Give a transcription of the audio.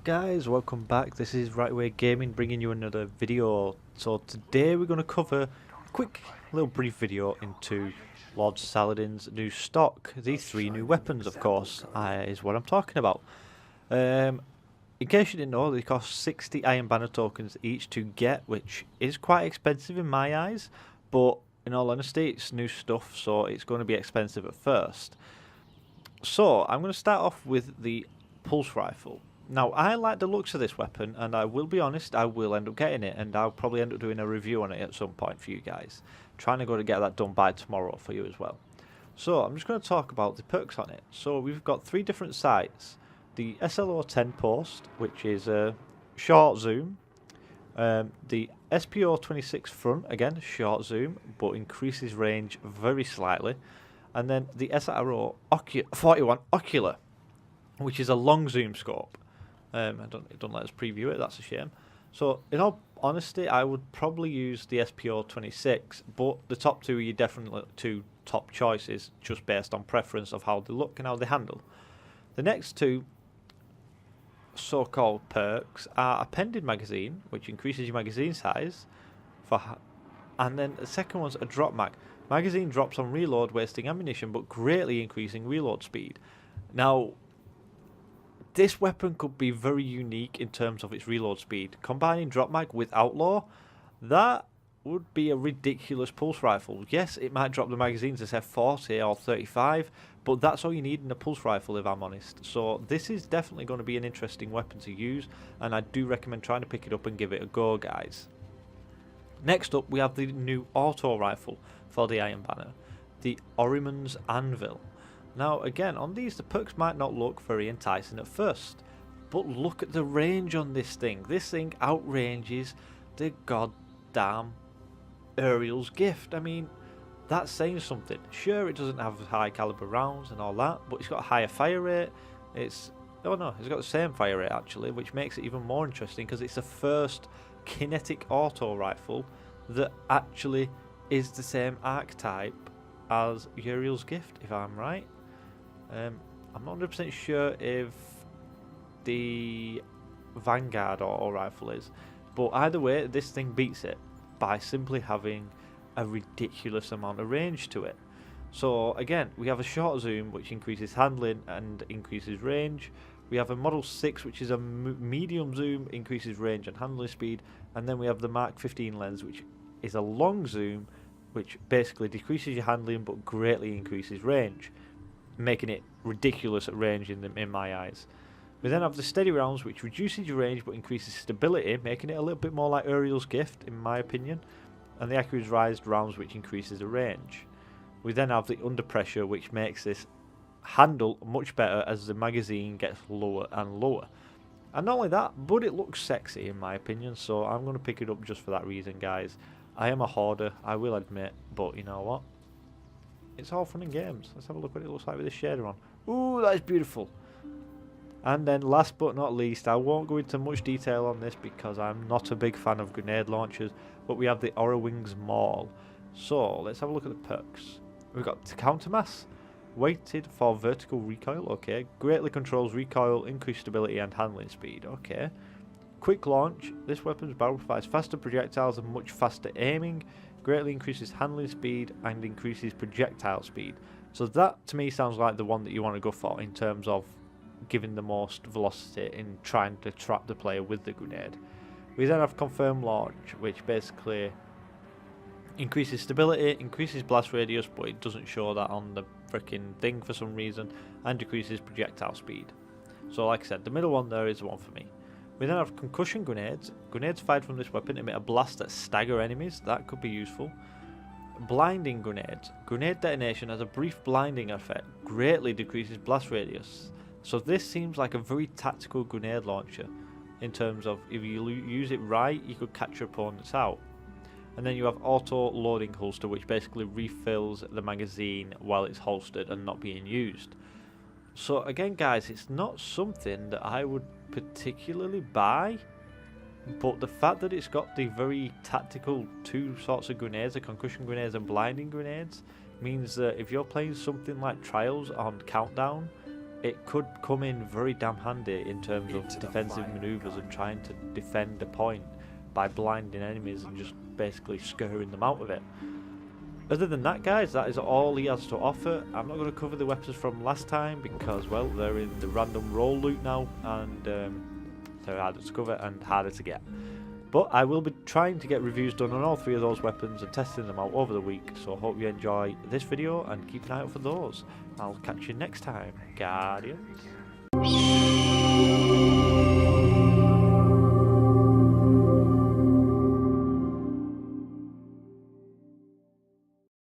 up guys, welcome back. This is Right Way Gaming bringing you another video. So today we're going to cover a quick little brief video into Lord Saladin's new stock. These three new weapons of course is what I'm talking about. In case you didn't know, they cost 60 Iron Banner tokens each to get, which is quite expensive in my eyes, but in all honesty it's new stuff, so it's going to be expensive at first. So I'm going to start off with the pulse rifle. Now I like the looks of this weapon, and I will be honest, I will end up getting it, and I'll probably end up doing a review on it at some point for you guys. Trying to go to get that done by tomorrow for you as well. So I'm just going to talk about the perks on it. So we've got three different sights. The SLO-10 post, which is a short zoom. The SPO-26 front, again short zoom, but increases range very slightly. And then the SRO-41 ocular, which is a long zoom scope. It don't let us preview it, that's a shame. So in all honesty, I would probably use the SPO-26, but the top two are your definitely two top choices, just based on preference of how they look and how they handle. The next two so-called perks are a pending magazine, which increases your magazine size, and then the second one's a drop mag. Magazine drops on reload, wasting ammunition, but greatly increasing reload speed. Now, this weapon could be very unique in terms of its reload speed. Combining drop mag with outlaw, that would be a ridiculous pulse rifle. Yes, it might drop the magazines to say 40 or 35, but that's all you need in a pulse rifle, if I'm honest. So this is definitely going to be an interesting weapon to use, and I do recommend trying to pick it up and give it a go, guys. Next up, we have the new auto rifle for the Iron Banner, the Ahrimans Anvil. Now again, on these the perks might not look very enticing at first, but look at the range on this thing. This thing outranges the goddamn Uriel's gift. I mean, that's saying something. Sure, it doesn't have high caliber rounds and all that, but it's got a higher fire rate. It's got the same fire rate actually, which makes it even more interesting because it's the first kinetic auto rifle that actually is the same archetype as Uriel's gift, if I'm right. I'm not 100% sure if the Vanguard auto rifle is, but either way this thing beats it by simply having a ridiculous amount of range to it. So again, we have a short zoom which increases handling and increases range. We have a Model 6 which is a medium zoom, increases range and handling speed, and then we have the Mark 15 lens which is a long zoom which basically decreases your handling but greatly increases range, making it ridiculous at range in my eyes. We then have the steady rounds which reduces your range but increases stability, making it a little bit more like Uriel's gift in my opinion, and the accurized rounds which increases the range. We then have the under pressure which makes this handle much better as the magazine gets lower and lower. And not only that, but it looks sexy in my opinion, so I'm going to pick it up just for that reason, guys. I am a hoarder, I will admit, but you know what? It's all fun and games. Let's have a look what it looks like with this shader on. Ooh, that is beautiful. And then last but not least, I won't go into much detail on this because I'm not a big fan of grenade launchers, but we have the Aura Wings Maul. So let's have a look at the perks. We've got countermass, weighted for vertical recoil, okay. Greatly controls recoil, increased stability and handling speed, okay. Quick launch, this weapon's barrel provides faster projectiles and much faster aiming, greatly increases handling speed and increases projectile speed. So that to me sounds like the one that you want to go for in terms of giving the most velocity in trying to trap the player with the grenade. We then have confirmed launch, which basically increases stability, increases blast radius, but it doesn't show that on the freaking thing for some reason, and decreases projectile speed. So like I said, the middle one there is the one for me. We then have concussion grenades. Grenades fired from this weapon emit a blast that stagger enemies. That could be useful. Blinding grenades. Grenade detonation has a brief blinding effect. Greatly decreases blast radius. So this seems like a very tactical grenade launcher in terms of if you use it right, you could catch your opponents out. And then you have auto loading holster, which basically refills the magazine while it's holstered and not being used. So again guys, it's not something that I would particularly buy, but the fact that it's got the very tactical two sorts of grenades, the concussion grenades and blinding grenades, means that if you're playing something like Trials on Countdown, it could come in very damn handy in terms of defensive maneuvers and trying to defend a point by blinding enemies and just basically scurrying them out of it. Other than that, guys, that is all he has to offer. I'm not going to cover the weapons from last time because, well, they're in the random roll loot now, and they're harder to cover and harder to get. But I will be trying to get reviews done on all 3 of those weapons and testing them out over the week, so I hope you enjoy this video and keep an eye out for those. I'll catch you next time, Guardians.